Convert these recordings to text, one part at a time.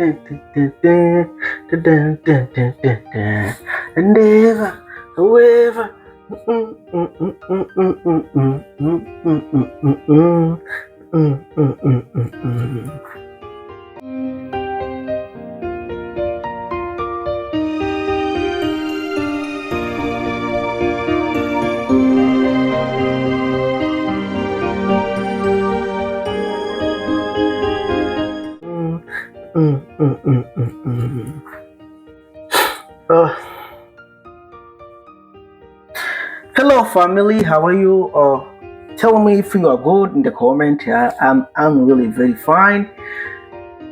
and ever, however. Hello family, how are you? Tell me if you are good in the comment. I'm really very fine.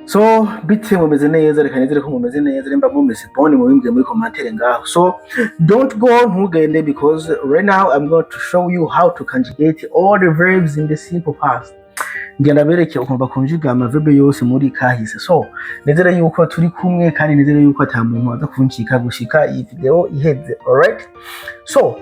So bite mumeze neza, reka nizere ko mumeze neza, nimba mumeze bone mubimbwe muri commentaire ngaho. So don't go ntugende, because right now I'm going to show you how to conjugate all the verbs in the simple past. Ngenda bereke ukumva kunjiga amaverbe yose muri kahise. So nizere yuko turi kumwe kandi nizere yuko atamuntu aza kunjika gushika iyi video iheze. Alright, so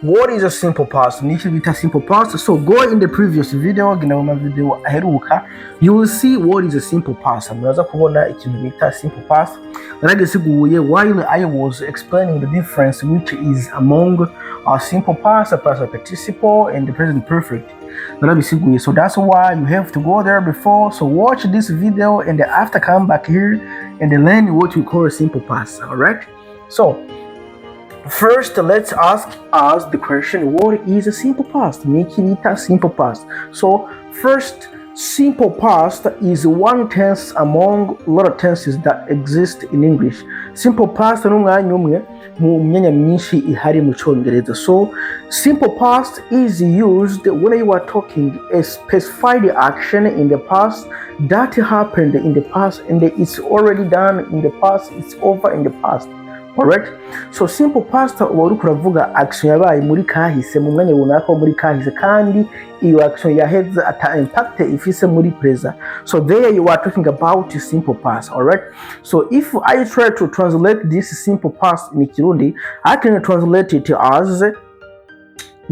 what is a simple past? Niki bita simple past. So go in the previous video, gina mu video aheruka, you will see what is a simple past. Muraza kubona ikintu bita simple past. Naragisiguye while I was explaining the difference which is among a simple past, a past participle, and the present perfect. So that's why you have to go there before. So watch this video and after come back here and learn what we call a simple past. All right. So first, let's ask us the question: what is a simple past? Making it a simple past. So first, simple past is one tense among a lot of tenses that exist in English. Simple past n'umwanya umwe mu myanya myinshi ihari mu Cyongereza. So simple past is used when you are talking a specified action in the past that happened in the past and it's already done in the past, it's over in the past. Alright, so simple past uba uri kuravuga action yabaye muri kahise mu mwanya runaka muri kahise, kandi iyo action yaheze ata impact ifise muri present. So there you are talking about simple past. Alright, so if I try to translate this simple past in Kirundi, I can translate it as,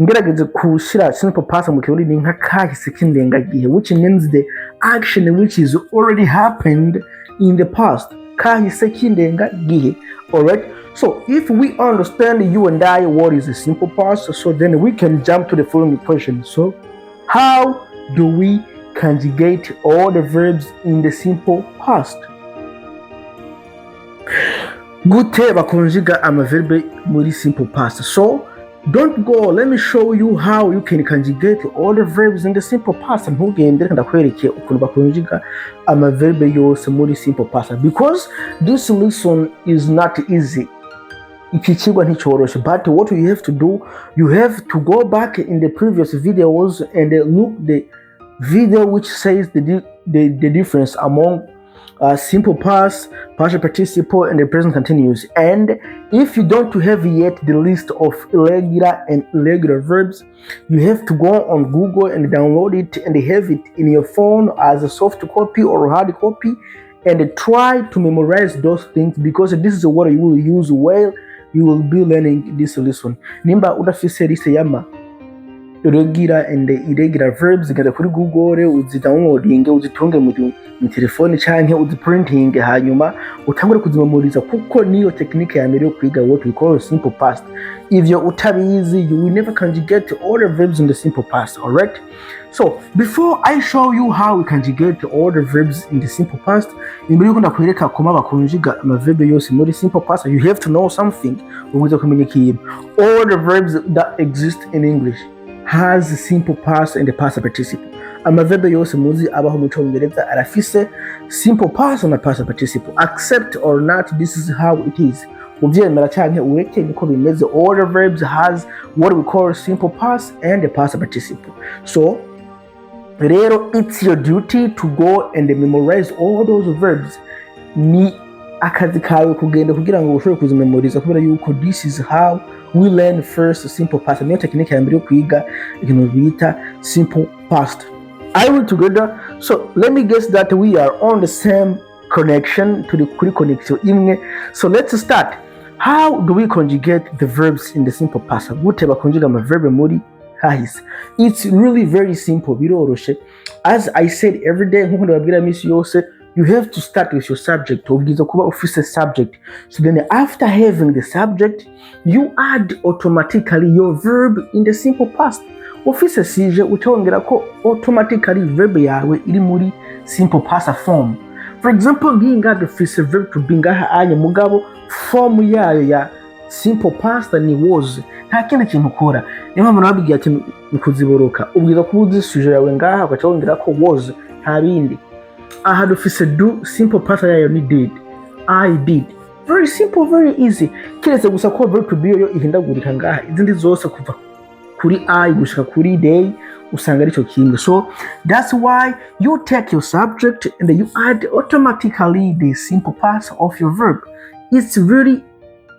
ngerageze kushira simple past mu Kirundi ni nka kahise kindengagihe, which means the action which is already happened in the past. Kahise kindengagihe. Alright, so if we understand, you and I, what is a simple past, so then we can jump to the following question. So how do we conjugate all the verbs in the simple past? Gute bakonjiga amaverbe muri simple past. So don't go, let me show you how you can conjugate all the verbs in the simple past. Ntugende ndakwereke ukuntu bakonjiga amaverbe yose muri simple past, because this lesson is not easy. Iki kigwa nticoroshe, but what you have to do, you have to go back in the previous videos and look the video which says the difference among simple past, past participle, and the present continuous. And if you don't have yet the list of irregular and irregular verbs, you have to go on Google and download it and have it in your phone as a soft copy or hard copy, and try to memorize those things, because this is what you will use while you will be learning this lesson. Nimba udafise liste yama irregular and irregular verbs, genda kuri Google uzidownloadinge, uzitunge mu telefone canke uziprinting, hanyuma utangure kuzimemoriza, kuko niyo technique ya mbere yo kwiga what we call simple past. Ivyo utabizi, you will never conjugate all the verbs in the simple past. Alright, so before I show you how we conjugate all the verbs in the simple past, imbere yuko ndakwereka koma bakonjiga amaverbe yose muri simple past, you have to know something. Ubuze communicate all the verbs that exist in English has simple past and the past participle. Amaverbe yose muzi abaho mu Cyongereza arafise simple past na past participle. Accept or not, this is how it is. Uvyemera canke ureke niko bimeze. All the verbs has what we call simple past and the past participle. So rero it's your duty to go and memorize all those verbs. Ni akazi kawe kugenda kugira ngo ushobore kuzimemoriza, kubera yuko this is how we learn first simple past. Niyo technique ya mbere yo kwiga ikintu bita simple past. Are we together? So let me guess that we are on the same connection, to the quick connection imwe. So let's start. How do we conjugate the verbs in the simple past? Gute bakonjuga amaverbe muri kahise? It's really very simple, biroroshe. As I said every day, nkuko ndababwira misi yose, you have to start with your subject. Ubwiza kuba ufise subject. So then after having the subject, you add automatically your verb in the simple past. Ufise sije utongera ko automatically verb yawe iri muri simple past form. For example, nginga dufise verb to be ngaha anye mugabo form yayo ya simple past ni was. Nta kindi kintu ukora. Niyo mpamvu nabigiye ati ukuziboroka. Ubwiza kuba uzi suje yawe ngaha ukacongera ko was nta bindi. Aha dufise do simple past yayo ni did. I did. Very simple, very easy. Kiretse gusa ko verb to be yo ihindagurika ngaha. Izindi zose kuva kuri I gushika kuri they usanga arico kimwe. So that's why you take your subject and then you add automatically the simple past of your verb. It's very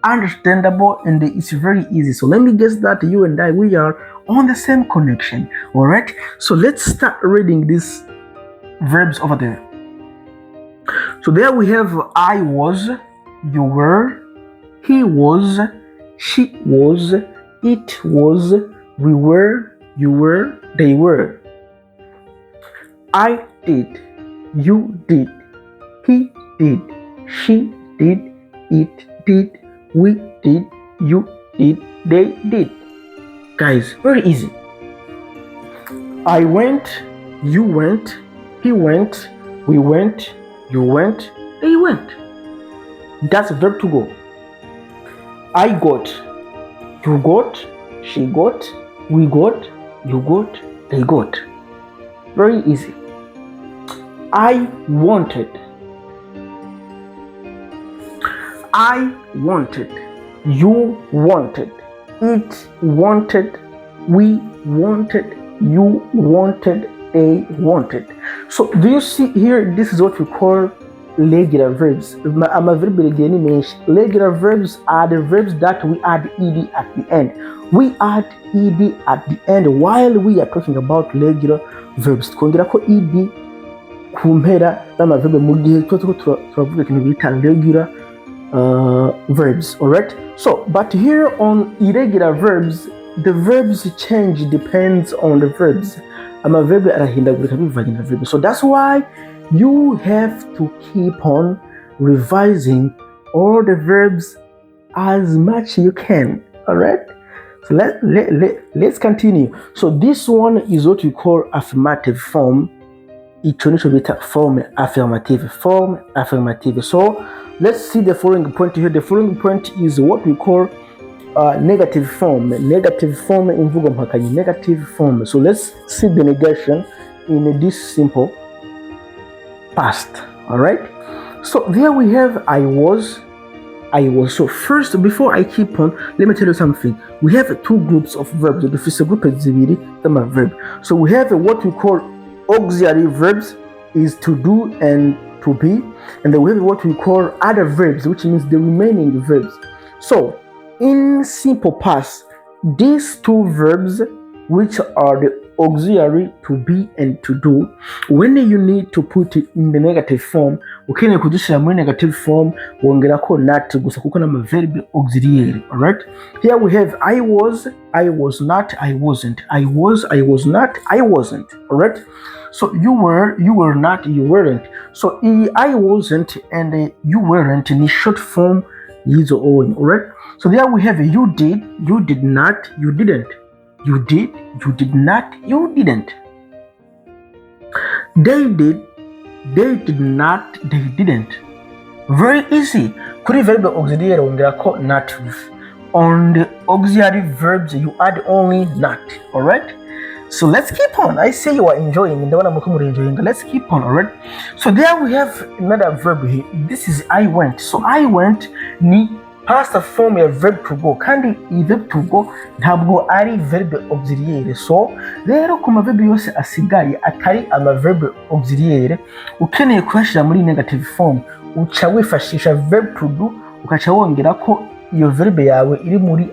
understandable and it's very easy. So let me guess that you and I, we are on the same connection. All right, so let's start reading these verbs over there. So there we have I was, you were, he was, she was, it was, we were, you were, they were. I did, you did, he did, she did, it did, we did, you did, they did. Guys, very easy. I went, you went, he went, we went, you went, they went. That's a verb to go. I got, you got, she got, we got, you got, they got. Very easy. I wanted, I wanted, you wanted, it wanted, we wanted, you wanted, they wanted. So do you see here, this is what we call regular verbs. Regular verbs are the verbs that we add ed at the end. We add ed at the end while we are talking about regular verbs. Twongera ko ed kumpera n'amaverbe mu gihe turavuga ikintu bita regular verbs. All right, so but here on irregular verbs, the verbs change depends on the verbs. Amaverbe arahindagurika bivanye na verb. So that's why you have to keep on revising all the verbs as much you can. All right, so let's continue. So this one is what we call affirmative form. Form affirmative. So let's see the following point here. The following point is what we call negative form. Negative form in negative form. So let's see the negation in this simple past. All right, so there we have I was. So first, before I keep on, let me tell you something. We have two groups of verbs. The first group is the verb. So we have what we call auxiliary verbs, is to do and to be, and then we have what we call other verbs, which means the remaining verbs. So in simple past, these two verbs, which are the auxiliary to be and to do, when you need to put it in the negative form, ukeneye kudushyira muri negative form wongera ko not gusa kuko nama verb auxiliary. All right, here we have I was, I was not, I wasn't, I was, I was not, I wasn't. All right, so you were, you were not, you weren't. So I wasn't and you weren't in short form is own. All right, so there we have you did, you did not, you didn't. You did, you did not, you didn't. They did, they did not, they didn't. Very easy. Kuri verb auxiliary wongera ko not with. On the auxiliary verbs you add only not. All right, so let's keep on. I say you are enjoying. Let's keep on. All right, so there we have another verb here. This is I went. So I went ni past form ya verb to go, kandi i verb to go ntabwo ari verb auxiliary. So rero ku maverb yose asigaye atari ama verb auxiliary, ukeneye kuyashira muri negative form uca wifashisha verb to do ukaca wongera ko iyo verb yawe iri muri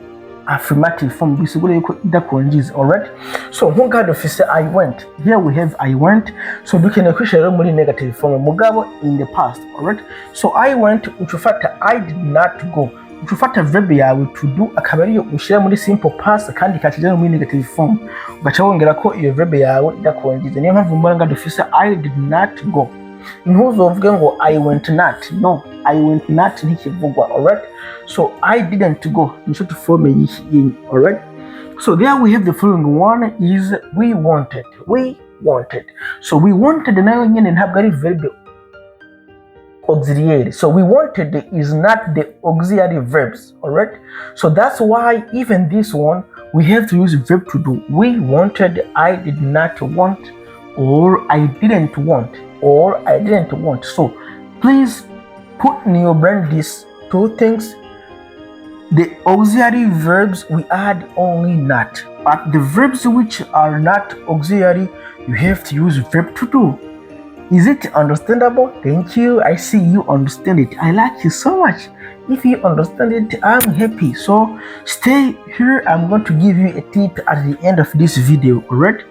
affirmative form, bisigura yuko idakonjiza. All right, so nkunga dufise I went. Here we have I went, so dukeneye kuyashira muri negative form mugabo in the past. All right, so I went ucufata I did not go, ufata verb yawe to do akaba ariyo ushira muri simple past kandi kakijana muri negative form ugaca wongera ko iyo verb yawe idakonjiza. Niyo mpamvu mbona nga dufise I did not go. ntuzovuge ngo I went not. No, I went not ntikivugwa. Alright, so I didn't go nico tuforme y'iki. Alright, so there we have the following one is we wanted. So we wanted nayo nyene ntabwo ari verb auxiliary. So we wanted is not the auxiliary verbs. Alright, so that's why even this one we have to use verb to do. We wanted, I did not want, or I didn't want, So please put in your brain these two things. The auxiliary verbs we add only not, but the verbs which are not auxiliary you have to use verb to do. Is it understandable? Thank you. I see you understand it. I like you so much. If you understand it, I'm happy. So stay here. I'm going to give you a tip at the end of this video. Alright,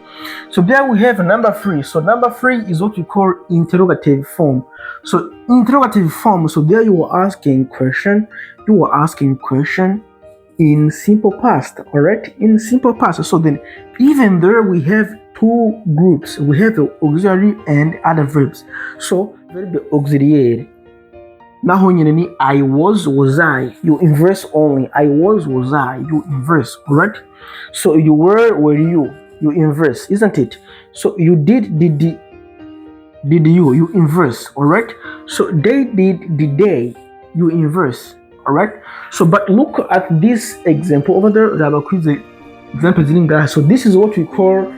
so there we have number 3. So number 3 is what we call interrogative form. So interrogative form, so there you are asking question in simple past. Alright, in simple past. So then even there we have two groups. We have the auxiliary and other verbs. So verb auxiliary, naho nyine ni I was I, you inverse only. I was I, you inverse. Alright, so you were you inverse, isn't it? So you did you inverse. Alright, so they did they, you inverse. Alright, so but look at this example over there. So this is what we call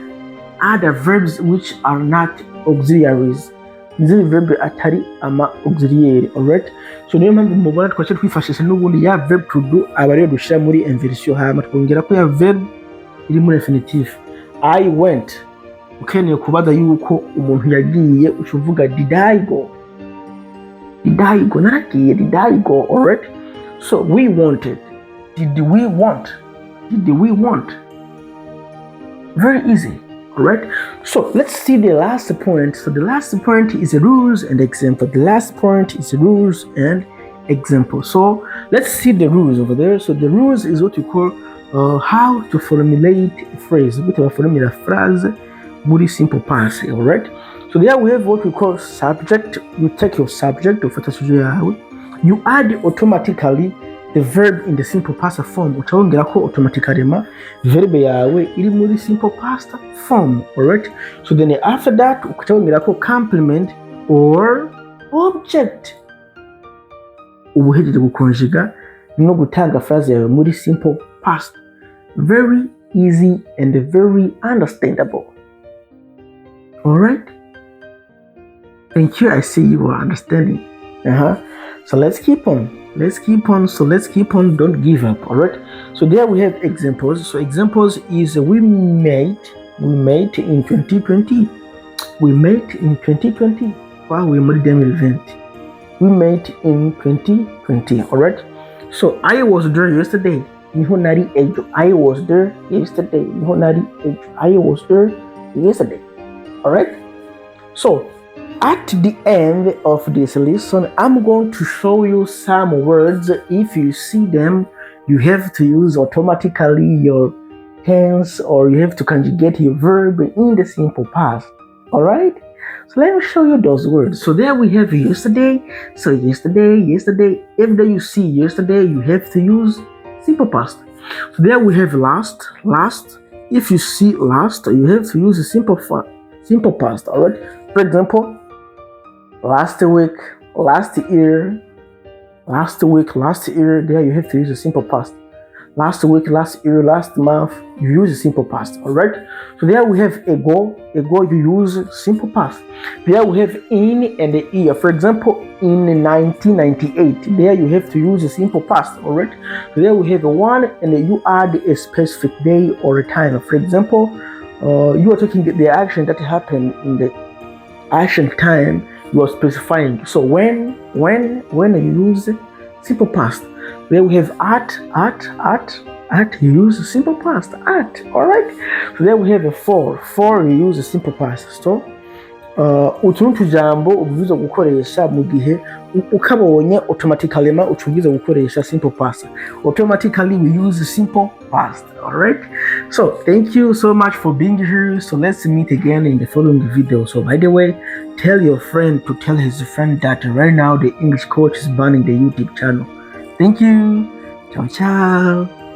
other verbs which are not auxiliaries. Izi verb atari ama auxiliary. Alright, so niyo mpamvu mubona twaje twifashisha n'ubundi ya verb to do aba rero dushira muri inversion, hama twongera ko ya verb iri muri infinitive. I went, ukeneye kubaza yuko umuntu yagiye ucuvuga did I go, naragiye, did I go. Alright, so we wanted, did we want, very easy. Alright, so let's see the last point. So the last point is rules and example. So let's see the rules over there. So the rules is what we call how to formulate a phrase. Formula phrase muri simple past. Alright, so there we have what we call subject. You take your subject of you add automatically the verb in the simple past form. Utawongera ko automatically verb yawe iri muri simple past form. Alright, so then after that utawongera ko complement or object. Ubuhejeje gukonjiga no gutanga phrase yawe muri simple past. Very easy and very understandable. Alright, thank you. I see you are understanding. So let's keep on. Don't give up. Alright, so there we have examples. So examples is we made in 2020. Wow, we made them event. We made in 2020. Alright, so I was there yesterday. I was there yesterday. I was there yesterday. Alright, so at the end of this lesson, I'm going to show you some words. If you see them, you have to use automatically your tense, or you have to conjugate your verb in the simple past. Alright, so let me show you those words. So there we have yesterday. So yesterday. Every day you see yesterday, you have to use simple past. So there we have last. If you see last, you have to use a simple past. Alright, for example, last week, last year, there you have to use a simple past. Last week, last year, last month, you use a simple past. Alright, so there we have ago, you use simple past. There we have in and the year. For example, in 1998, there you have to use a simple past. Alright, so there we have a one and you add a specific day or a time. For example, you are taking the action that happened in the action time you are specifying. So when you use simple past, there we have at, you use simple past, at. Alright, so there we have a for you use simple past. So utuntu tujambo ubuvuza gukoresha mu gihe ukabonye automatically ma ucugize gukoresha simple past. Automatically we use simple past. All right, so thank you so much for being here. So let's meet again in the following video. So by the way, tell your friend to tell his friend that right now the English coach is banning the YouTube channel. Thank you. Ciao ciao.